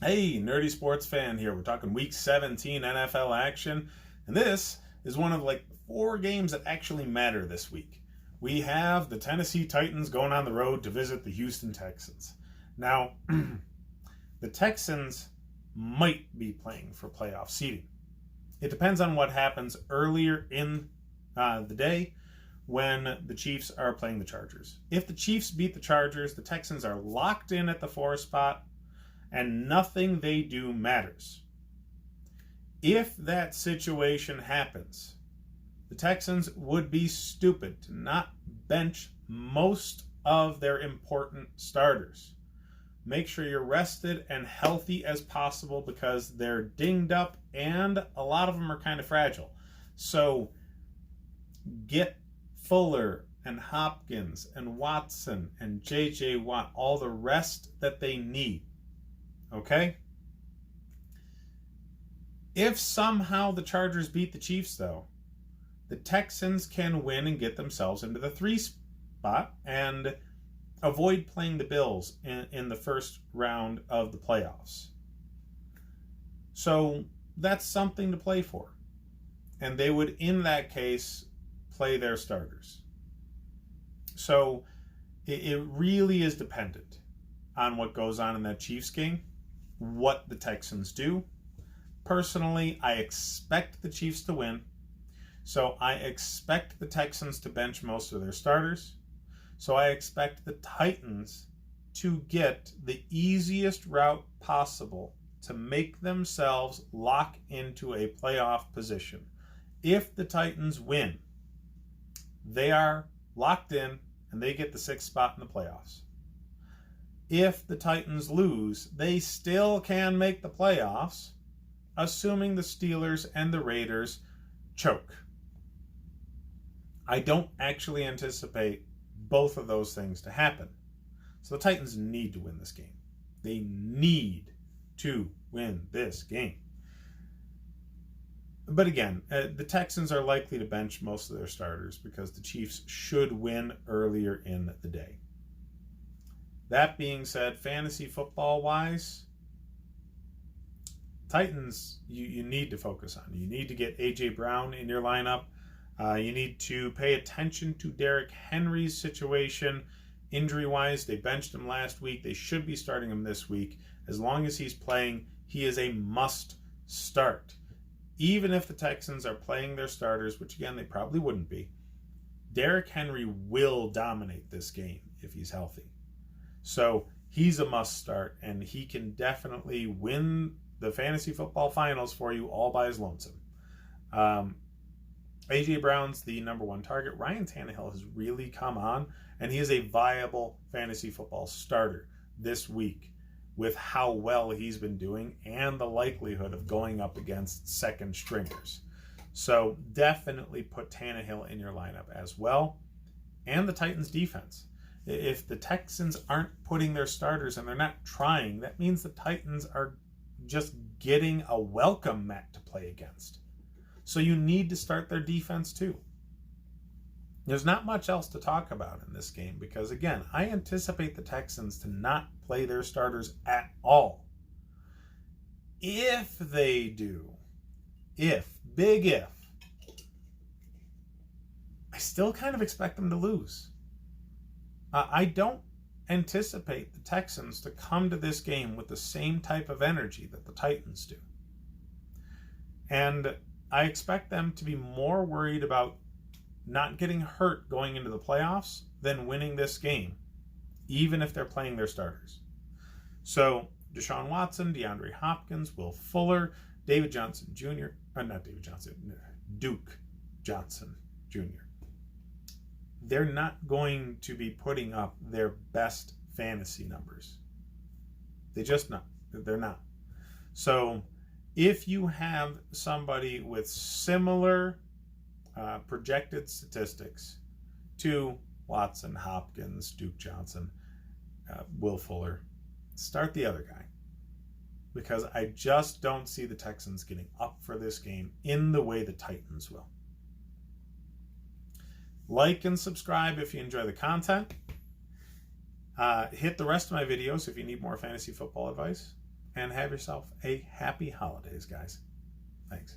Hey, nerdy sports fan here. We're talking week 17 NFL action, and this is one of like 4 games that actually matter this week. We have the Tennessee Titans going on the road to visit the Houston Texans. Now, the Texans might be playing for playoff seeding. It depends on what happens earlier in the day when the Chiefs are playing the Chargers. If the Chiefs beat the Chargers, the Texans are locked in at the 4 spot, and nothing they do matters. If that situation happens, the Texans would be stupid to not bench most of their important starters. Make sure you're rested and healthy as possible because they're dinged up and a lot of them are kind of fragile. So get Fuller and Hopkins and Watson and J.J. Watt all the rest that they need. Okay? If somehow the Chargers beat the Chiefs, though, the Texans can win and get themselves into the 3 spot and avoid playing the Bills in the first round of the playoffs. So that's something to play for. And they would, in that case, play their starters. So it really is dependent on what goes on in that Chiefs game, what the Texans do. Personally, I expect the Chiefs to win. So I expect the Texans to bench most of their starters. So I expect the Titans to get the easiest route possible to make themselves lock into a playoff position. If the Titans win, they are locked in and they get the 6th spot in the playoffs. If the Titans lose, they still can make the playoffs, assuming the Steelers and the Raiders choke. I don't actually anticipate both of those things to happen. So the Titans need to win this game. They need to win this game. But again, the Texans are likely to bench most of their starters because the Chiefs should win earlier in the day. That being said, fantasy football-wise, Titans, you need to focus on. You need to get A.J. Brown in your lineup. You need to pay attention to Derrick Henry's situation. Injury-wise, they benched him last week. They should be starting him this week. As long as he's playing, he is a must start. Even if the Texans are playing their starters, which again, they probably wouldn't be, Derrick Henry will dominate this game if he's healthy. So he's a must start, and he can definitely win the fantasy football finals for you all by his lonesome. A.J. Brown's the number 1 target. Ryan Tannehill has really come on, and he is a viable fantasy football starter this week with how well he's been doing and the likelihood of going up against second stringers. So definitely put Tannehill in your lineup as well. And the Titans defense. If the Texans aren't putting their starters and they're not trying, that means the Titans are just getting a welcome mat to play against. So you need to start their defense too. There's not much else to talk about in this game because, again, I anticipate the Texans to not play their starters at all. If they do, big if, I still kind of expect them to lose. I don't anticipate the Texans to come to this game with the same type of energy that the Titans do. And I expect them to be more worried about not getting hurt going into the playoffs than winning this game, even if they're playing their starters. So Deshaun Watson, DeAndre Hopkins, Will Fuller, Duke Johnson Jr., they're not going to be putting up their best fantasy numbers. They're not. So if you have somebody with similar projected statistics to Watson, Hopkins, Duke Johnson, Will Fuller, start the other guy. Because I just don't see the Texans getting up for this game in the way the Titans will. Like and subscribe if you enjoy the content. Hit the rest of my videos if you need more fantasy football advice. and have yourself a happy holidays, guys. Thanks.